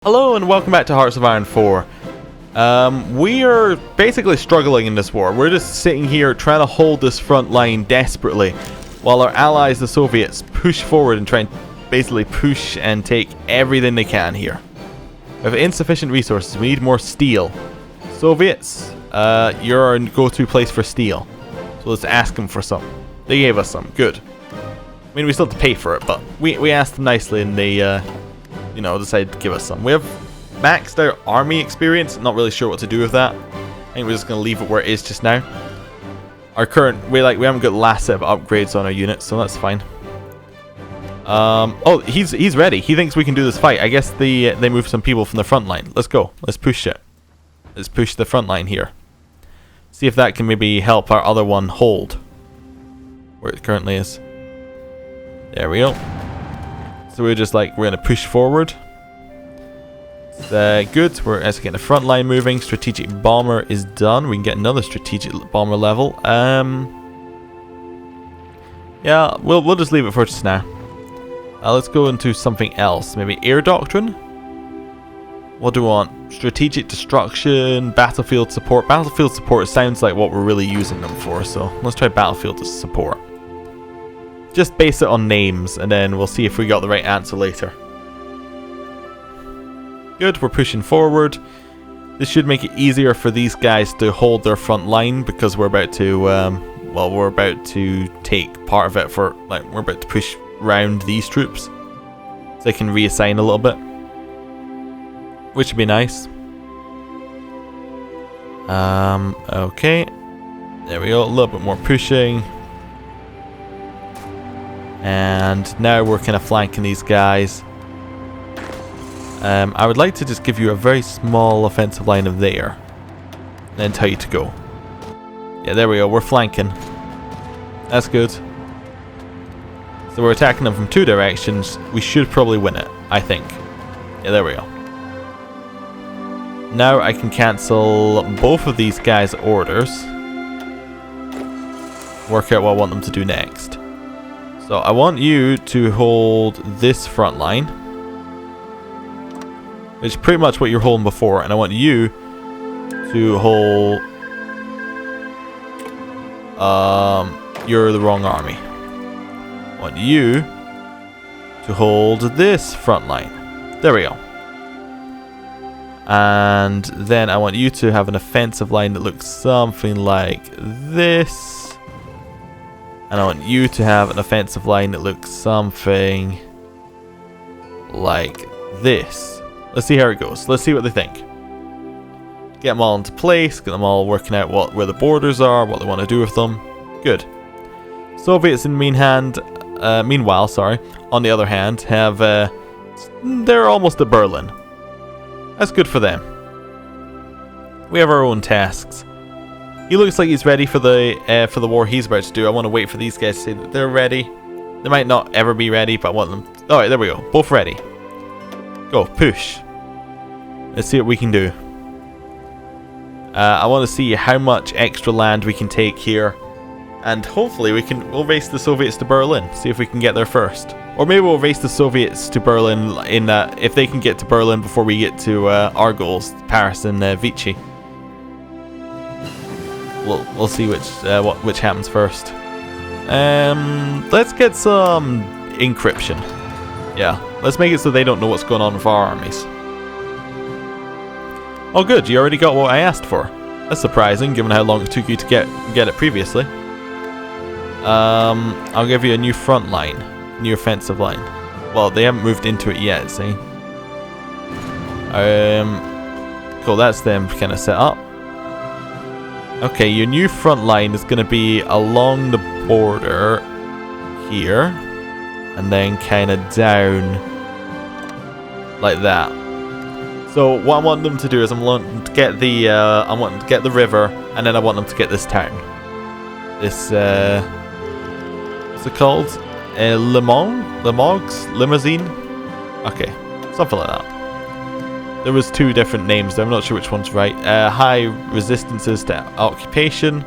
Hello and welcome back to Hearts of Iron 4. We are basically struggling in this war. We're just sitting here trying to hold this front line desperately while our allies, the Soviets, push forward and try and basically push and take everything they can here. We have insufficient resources. We need more steel. Soviets, you're our go-to place for steel. So let's ask them for some. They gave us some. Good. I mean, we still have to pay for it, but we asked them nicely and they decided to give us some. We have maxed out army experience. Not really sure what to do with that. I think we're just gonna leave it where it is just now. Our current, we haven't got the last set of upgrades on our units, so that's fine. Oh, he's ready. He thinks we can do this fight. I guess they moved some people from the front line. Let's go. Let's push it. Let's push the front line here. See if that can maybe help our other one hold where it currently is. There we go. So we're just we're going to push forward. Good. We're actually getting the front line moving. Strategic bomber is done. We can get another strategic bomber level. Yeah, we'll just leave it for just now. Let's go into something else. Maybe air doctrine? What do we want? Strategic destruction, battlefield support. Battlefield support sounds like what we're really using them for, so let's try battlefield support. Just base it on names, and then we'll see if we got the right answer later. Good, we're pushing forward. This should make it easier for these guys to hold their front line, because we're about to, we're about to take part of it for, we're about to push round these troops. So they can reassign a little bit. Which would be nice. Okay. There we go, a little bit more pushing. And now we're kind of flanking these guys. I would like to just give you a very small offensive line of there. And then tell you to go. Yeah, there we go. We're flanking. That's good. So we're attacking them from two directions. We should probably win it, I think. Yeah, there we go. Now I can cancel both of these guys' orders. Work out what I want them to do next. So I want you to hold this front line, which is pretty much what you're holding before, and I want you to hold. You're the wrong army. I want you to hold this front line. There we go. And then I want you to have an offensive line that looks something like this. And I want you to have an offensive line that looks something like this. Let's see how it goes. Let's see what they think. Get them all into place. Get them all working out where the borders are, what they want to do with them. Good. Soviets in meanwhile, on the other hand, have they're almost at Berlin. That's good for them. We have our own tasks. He looks like he's ready for the war he's about to do. I want to wait for these guys to say that they're ready. They might not ever be ready, but I want them. Alright, there we go. Both ready. Go, push. Let's see what we can do. I want to see how much extra land we can take here. And hopefully we'll race the Soviets to Berlin. See if we can get there first. Or maybe we'll race the Soviets to Berlin if they can get to Berlin before we get to our goals, Paris and Vichy. We'll see which happens first. Let's get some encryption. Yeah, let's make it so they don't know what's going on with our armies. Oh good, you already got what I asked for. That's surprising, given how long it took you to get it previously. I'll give you a new front line, new offensive line. Well, they haven't moved into it yet, see? Cool, that's them kind of set up. Okay, your new front line is going to be along the border here, and then kind of down like that. So what I want them to do is I want them to get the river, and then I want them to get this town. This what's it called? Limoges? Okay, something like that. There was two different names there. I'm not sure which one's right. High resistances to occupation.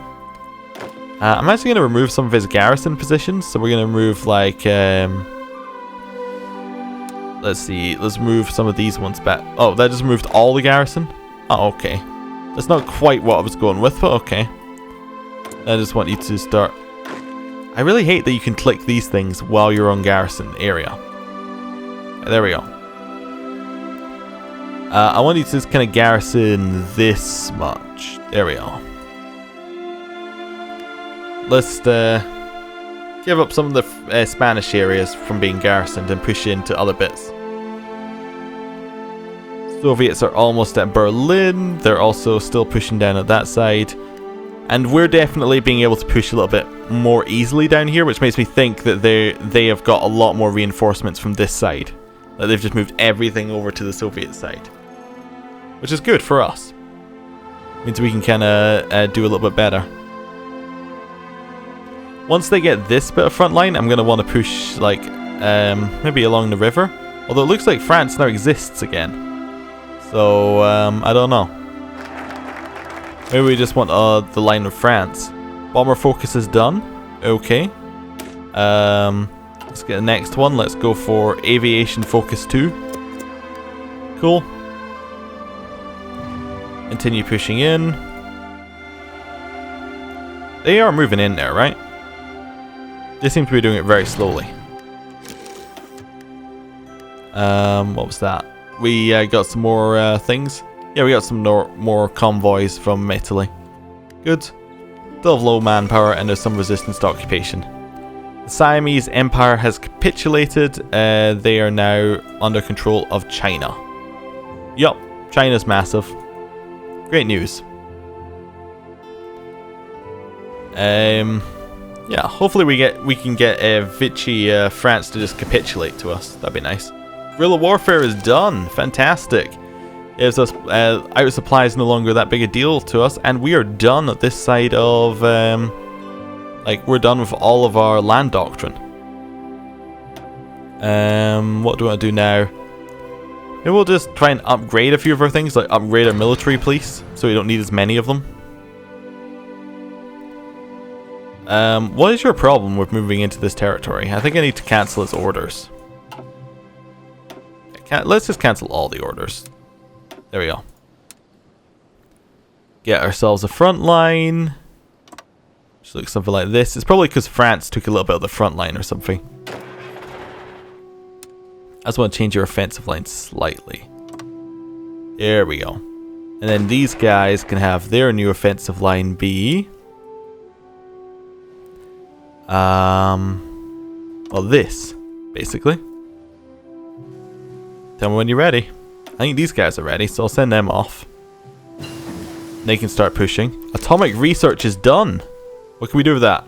I'm actually going to remove some of his garrison positions. So we're going to remove Let's see. Let's move some of these ones back. Oh, that just moved all the garrison? Oh, okay. That's not quite what I was going with, but okay. I just want you to start... I really hate that you can click these things while you're on garrison area. There we go. I want you to just kind of garrison this much. There we go. Let's give up some of the Spanish areas from being garrisoned and push into other bits. Soviets are almost at Berlin. They're also still pushing down at that side. And we're definitely being able to push a little bit more easily down here, which makes me think that they have got a lot more reinforcements from this side. That they've just moved everything over to the Soviet side. Which is good for us. Means we can kind of do a little bit better. Once they get this bit of front line, I'm going to want to push, like, maybe along the river. Although it looks like France now exists again. So, I don't know. Maybe we just want the line of France. Bomber focus is done. Okay. Let's get the next one. Let's go for aviation focus 2. Cool. Continue pushing in. They are moving in there, right? They seem to be doing it very slowly. What was that? We got some more things. Yeah, we got some more convoys from Italy. Good. Still have low manpower and there's some resistance to occupation. The Siamese Empire has capitulated. They are now under control of China. Yup, China's massive. Great news. Yeah, hopefully we can get Vichy France to just capitulate to us. That'd be nice. Guerrilla warfare is done. Fantastic. Gives us out of supplies no longer that big a deal to us, and we are done at this side of like we're done with all of our land doctrine. What do I do now? Maybe we'll just try and upgrade a few of our things, like upgrade our military police, so we don't need as many of them. What is your problem with moving into this territory? I think I need to cancel its orders. Let's just cancel all the orders. There we go. Get ourselves a front line. Which looks something like this. It's probably because France took a little bit of the front line or something. I just want to change your offensive line slightly. There we go. And then these guys can have their new offensive line be... well, this, basically. Tell me when you're ready. I think these guys are ready, so I'll send them off. They can start pushing. Atomic research is done. What can we do with that?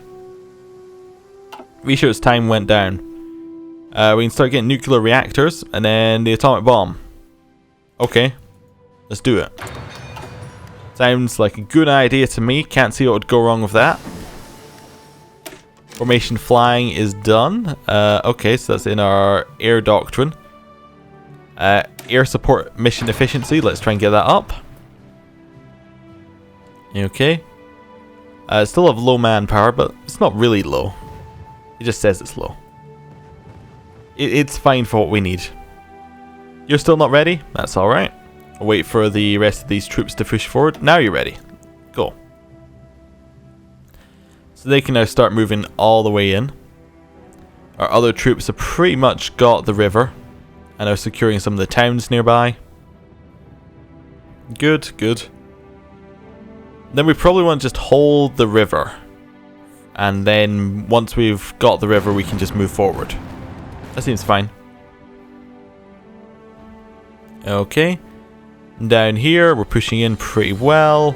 Research time went down. We can start getting nuclear reactors and then the atomic bomb. Okay, let's do it. Sounds like a good idea to me. Can't see what would go wrong with that. Formation flying is done. Okay, so that's in our air doctrine. Air support mission efficiency. Let's try and get that up. Okay. Still have low manpower, but it's not really low. It just says it's low. It's fine for what we need. You're still not ready? That's alright. I'll wait for the rest of these troops to push forward. Now you're ready. Go. So they can now start moving all the way in. Our other troops have pretty much got the river and are securing some of the towns nearby. Good, good. Then we probably want to just hold the river. And then once we've got the river, we can just move forward. That seems fine. Okay. Down here, we're pushing in pretty well.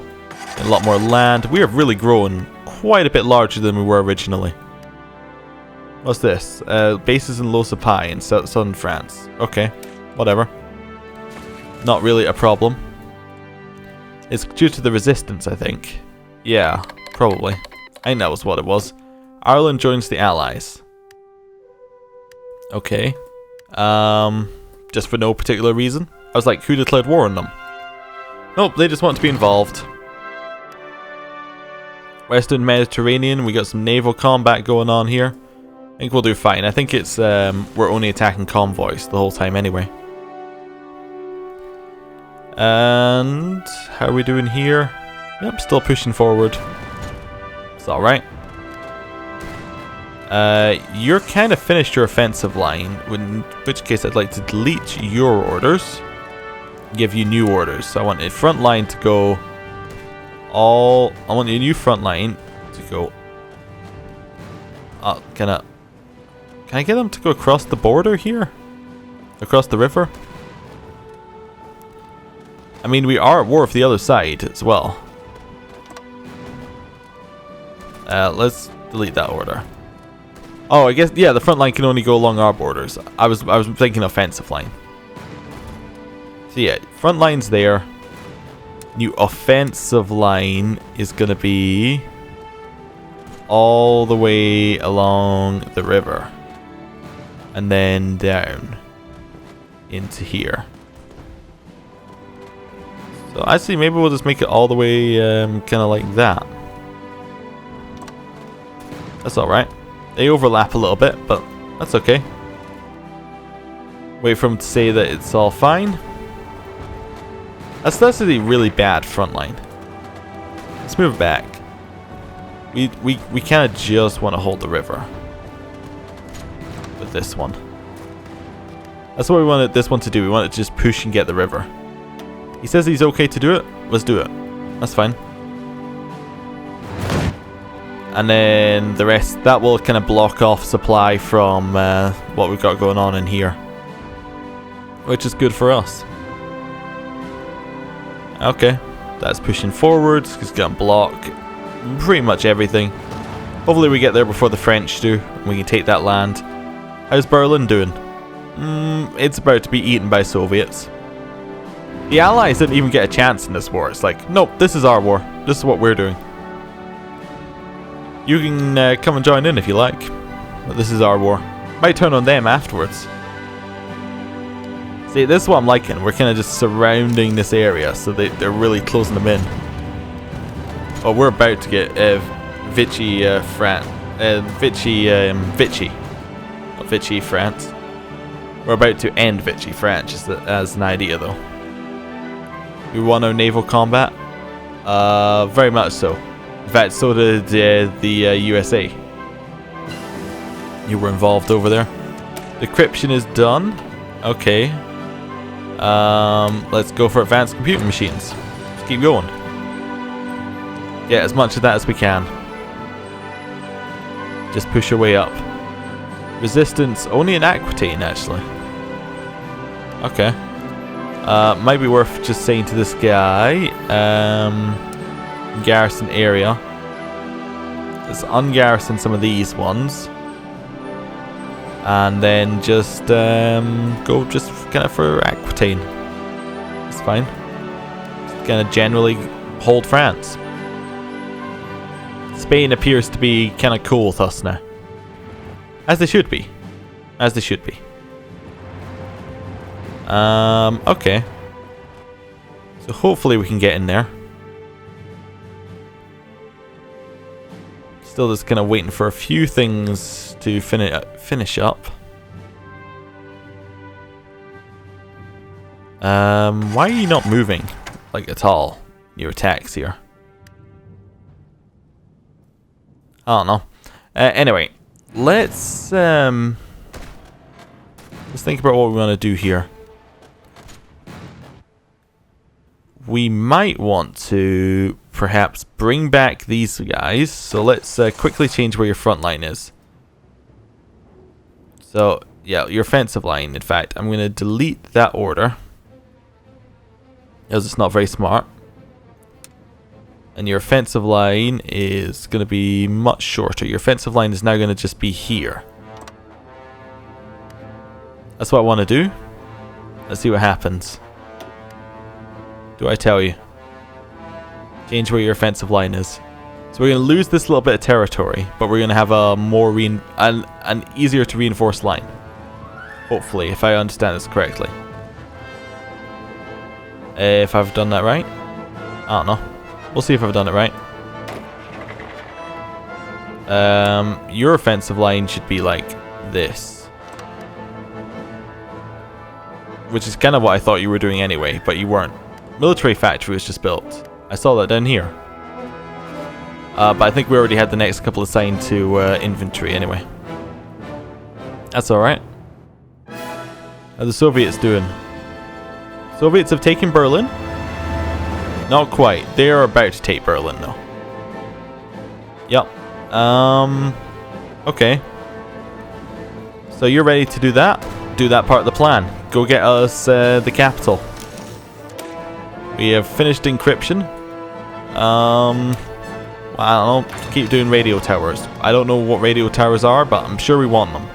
A lot more land. We have really grown quite a bit larger than we were originally. What's this? Bases in Los Apai in southern France. Okay, whatever. Not really a problem. It's due to the resistance, I think. Yeah, probably. I think that was what it was. Ireland joins the Allies. Okay. Just for no particular reason. I was like, who declared war on them? Nope, they just want to be involved. Western Mediterranean, we got some naval combat going on here. think we'll do fine. I think it's we're only attacking convoys the whole time anyway. And how are we doing here? Yep, still pushing forward. It's alright. You're kind of finished your offensive line, in which case I'd like to delete your orders. Give you new orders. So I want a front line to go all... I want your new front line to go... Can I get them to go across the border here? Across the river? I mean, we are at war with the other side as well. Let's delete that order. Oh, I guess, yeah, the front line can only go along our borders. I was thinking offensive line. So yeah, front line's there. New offensive line is going to be all the way along the river. And then down into here. So actually, maybe we'll just make it all the way kind of like that. That's alright. They overlap a little bit, but that's okay. Wait for them to say that it's all fine. That's a really bad front line. Let's move it back. We kind of just want to hold the river. With this one. That's what we wanted this one to do. We want it to just push and get the river. He says he's okay to do it. Let's do it. That's fine. And then the rest, that will kind of block off supply from what we've got going on in here. Which is good for us. Okay. That's pushing forward. It's going to block pretty much everything. Hopefully we get there before the French do. And we can take that land. How's Berlin doing? It's about to be eaten by Soviets. The Allies didn't even get a chance in this war. It's like, nope, this is our war. This is what we're doing. You can come and join in if you like. But this is our war. Might turn on them afterwards. See, this is what I'm liking. We're kind of just surrounding this area. So they're really closing them in. Oh, we're about to get Vichy, France. Vichy. Not Vichy, France. We're about to end Vichy, France as an idea, though. We won our naval combat? Very much so. In fact, so did the USA. You were involved over there. Decryption is done. Okay. Let's go for advanced computing machines. Let's keep going. Get as much of that as we can. Just push our way up. Resistance, only in Aquitaine, actually. Okay. Might be worth just saying to this guy, Garrison area. Let's ungarrison some of these ones. And then just go just kind of for Aquitaine. It's fine. Just kind of generally hold France. Spain appears to be kind of cool with us now. As they should be. As they should be. Okay. So hopefully we can get in there. Still just kind of waiting for a few things to finish up. Why are you not moving? Like at all? Your attacks here. I don't know. Anyway. Let's think about what we want to do here. We might want to perhaps bring back these guys. So let's quickly change where your front line is. So, yeah, your offensive line, in fact. I'm going to delete that order. Because it's not very smart. And your offensive line is going to be much shorter. Your offensive line is now going to just be here. That's what I want to do. Let's see what happens. Do I tell you? Change where your offensive line is. So we're going to lose this little bit of territory, but we're going to have a more an easier to reinforce line. Hopefully, if I understand this correctly. If I've done that right? I don't know. We'll see if I've done it right. Your offensive line should be like this. Which is kind of what I thought you were doing anyway, but you weren't. Military factory was just built. I saw that down here. But I think we already had the next couple assigned to inventory anyway. That's alright. How are the Soviets doing? Soviets have taken Berlin? Not quite. They are about to take Berlin though. Yep. Okay. So you're ready to do that? Do that part of the plan. Go get us the capital. We have finished encryption. I don't know. Keep doing radio towers. I don't know what radio towers are, but I'm sure we want them.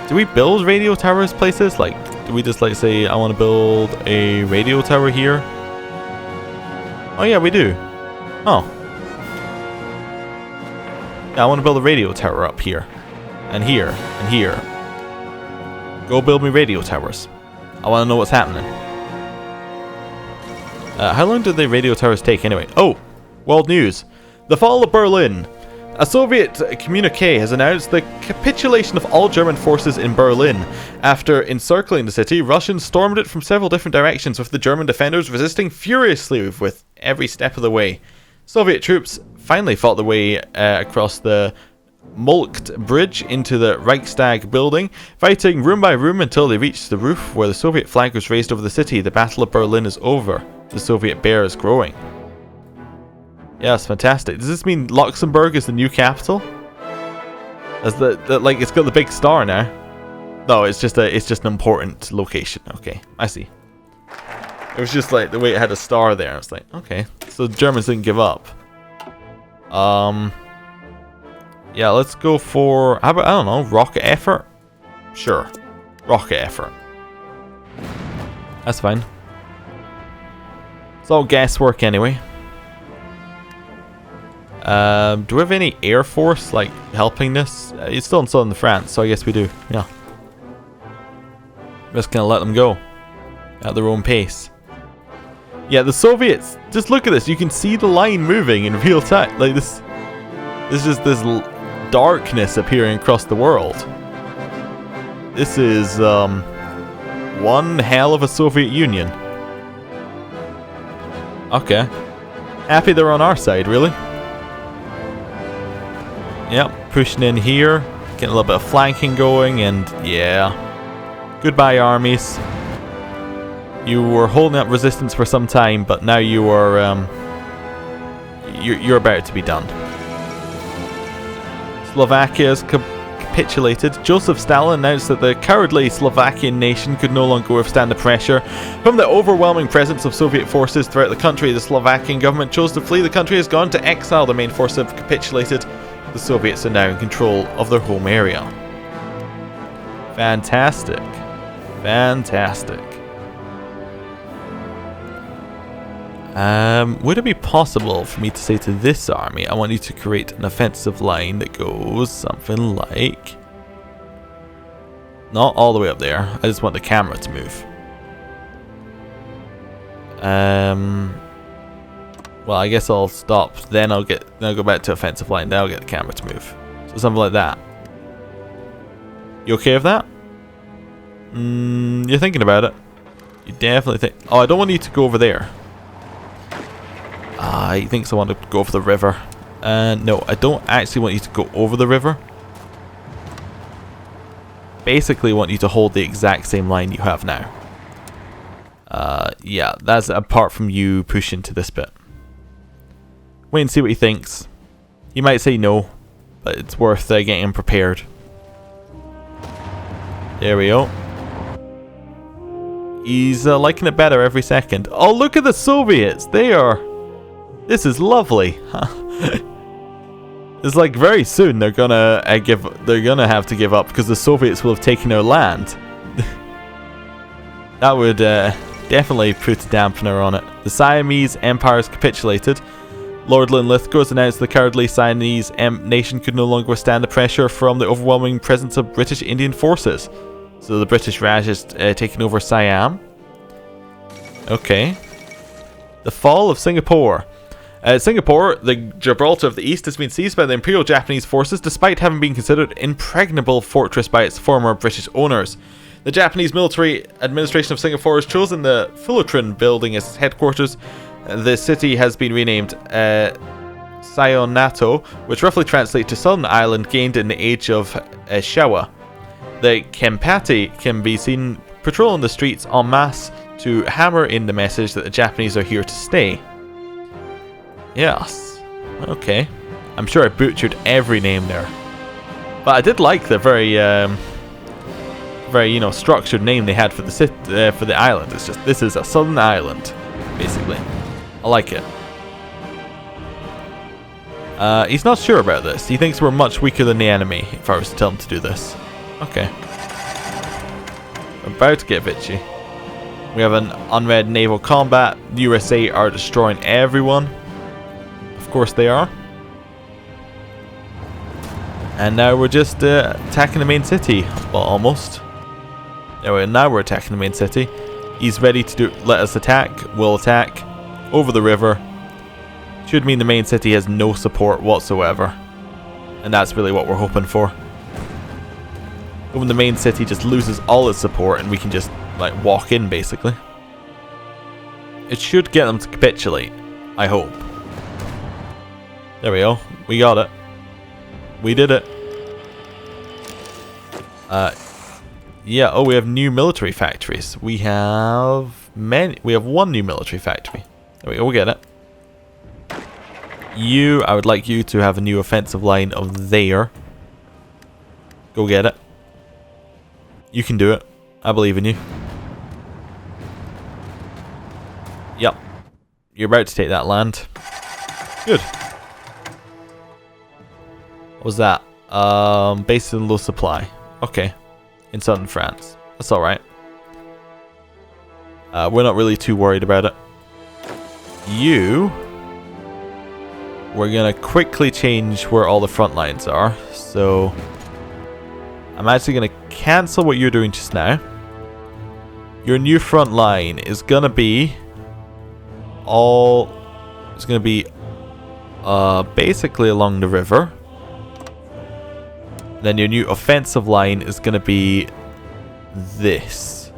Do we build radio towers places? Like, do we just like say, I want to build a radio tower here? Oh yeah, we do. Oh. Yeah, I want to build a radio tower up here. And here. And here. Go build me radio towers. I want to know what's happening. How long did the radio towers take anyway? Oh! World news. The fall of Berlin. A Soviet communique has announced the capitulation of all German forces in Berlin. After encircling the city, Russians stormed it from several different directions, with the German defenders resisting furiously with every step of the way. Soviet troops finally fought their way across the Moltke Bridge into the Reichstag building, fighting room by room until they reached the roof where the Soviet flag was raised over the city. The Battle of Berlin is over. The Soviet bear is growing. Yeah, it's fantastic. Does this mean Luxembourg is the new capital? As the like it's got the big star now. No, it's just an important location. Okay, I see. It was just like the way it had a star there. I was like, okay, so the Germans didn't give up. Yeah, let's go for, how about, I don't know, rocket effort? Sure, rocket effort. That's fine. It's all guesswork anyway. Do we have any air force like helping this? It's still in southern France, so I guess we do. Yeah. Just gonna let them go at their own pace. Yeah, the Soviets. Just look at this. You can see the line moving in real time. Like this. This is this darkness appearing across the world. This is one hell of a Soviet Union. Okay. Happy they're on our side, really. Yep, pushing in here, getting a little bit of flanking going, and yeah. Goodbye, armies. You were holding up resistance for some time, but now you are you're about to be done. Slovakia has capitulated. Joseph Stalin announced that the cowardly Slovakian nation could no longer withstand the pressure from the overwhelming presence of Soviet forces throughout the country. The Slovakian government chose to flee the country, has gone to exile. The main forces have capitulated. The Soviets are now in control of their home area. Fantastic. Fantastic. Would it be possible for me to say to this army, I want you to create an offensive line that goes something like... Not all the way up there. I just want the camera to move. Well, I guess I'll stop. Then I'll go back to offensive line. Then I'll get the camera to move. So something like that. You okay with that? You're thinking about it. You definitely think. Oh, I don't want you to go over there. He thinks I want to go over the river. No, I don't actually want you to go over the river. Basically, I want you to hold the exact same line you have now. Yeah, that's apart from you pushing to this bit. Wait and see what he thinks. He might say no, but it's worth getting him prepared. There we go. He's liking it better every second. Oh, look at the Soviets! They are... This is lovely. It's like very soon they're gonna have to give up because the Soviets will have taken our land. That would definitely put a dampener on it. The Siamese Empire has capitulated. Lord Linlithgow has announced the cowardly Siamese nation could no longer withstand the pressure from the overwhelming presence of British Indian forces. So the British Raj has taken over Siam. Okay. The fall of Singapore. Singapore, the Gibraltar of the East, has been seized by the Imperial Japanese forces despite having been considered an impregnable fortress by its former British owners. The Japanese military administration of Singapore has chosen the Fullerton building as its headquarters. The city has been renamed Sayonato, which roughly translates to Southern Island gained in the age of Showa. The Kempati can be seen patrolling the streets en masse to hammer in the message that the Japanese are here to stay. Yes. Okay. I'm sure I butchered every name there. But I did like the very, structured name they had for the for the island. It's just, this is a southern island, basically. I like it. He's not sure about this. He thinks we're much weaker than the enemy, if I was to tell him to do this. Okay. We're about to get bitchy. We have an unread naval combat. The USA are destroying everyone. Of course they are. And now we're just attacking the main city. Well, almost. Anyway, now we're attacking the main city. He's ready to let us attack. We'll attack over the river. Should mean the main city has no support whatsoever. And that's really what we're hoping for. When the main city just loses all its support and we can just like walk in basically. It should get them to capitulate, I hope. There we go. We got it. We did it. Yeah, oh, we have new military factories. We have one new military factory. There we go, we'll get it. I would like you to have a new offensive line of there. Go get it. You can do it. I believe in you. Yep. You're about to take that land. Good. What was that? Based in low supply. Okay. In southern France. That's alright. We're not really too worried about it. We're gonna quickly change where all the front lines are. So I'm actually gonna cancel what you're doing just now. Your new front line is gonna be basically along the river. Then your new offensive line is gonna be this.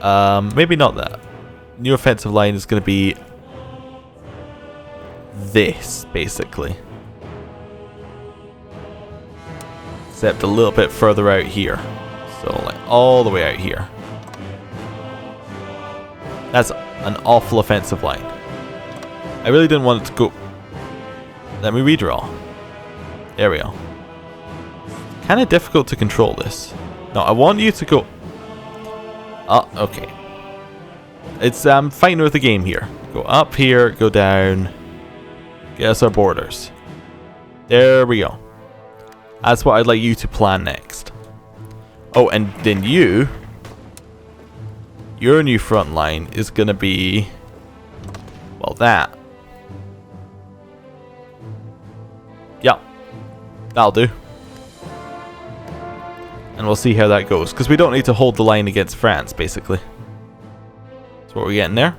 Maybe not that. New offensive line is gonna be this, basically. Except a little bit further out here. So, like, all the way out here. That's an awful offensive line. I really didn't want it to go... Let me redraw. There we go. Kind of difficult to control this. No, I want you to go... Oh, okay. It's fighting with the game here. Go up here, go down... Get us our borders. There we go. That's what I'd like you to plan next. Oh, and then your new front line is going to be, well, that. Yep. That'll do. And we'll see how that goes. Because we don't need to hold the line against France, basically. That's what we're getting there.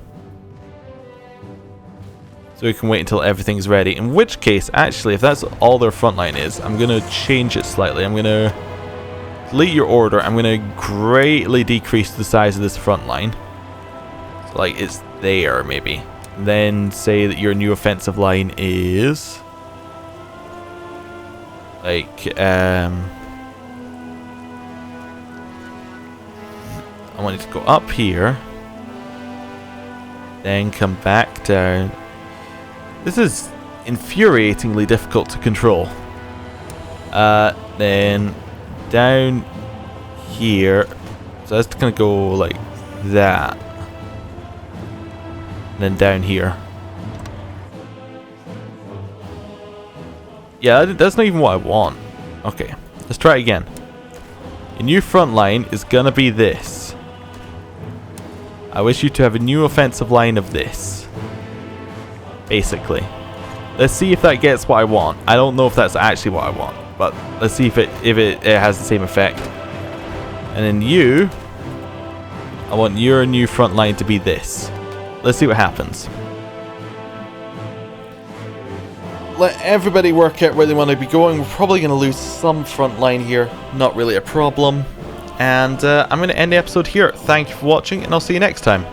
So we can wait until everything's ready. In which case, actually, if that's all their front line is, I'm going to change it slightly. I'm going to delete your order. I'm going to greatly decrease the size of this front line. So, like, it's there, maybe. Then say that your new offensive line is... like, I want you to go up here. Then come back down. This is infuriatingly difficult to control. Then down here. So that's gonna go like that. And then down here. Yeah, that's not even what I want. Okay, let's try it again. Your new front line is gonna be this. I wish you to have a new offensive line of this. Basically. Let's see if that gets what I want. I don't know if that's actually what I want, but let's see if it has the same effect. And then I want your new front line to be this. Let's see what happens. Let everybody work out where they want to be going. We're probably going to lose some front line here. Not really a problem. And I'm going to end the episode here. Thank you for watching, and I'll see you next time.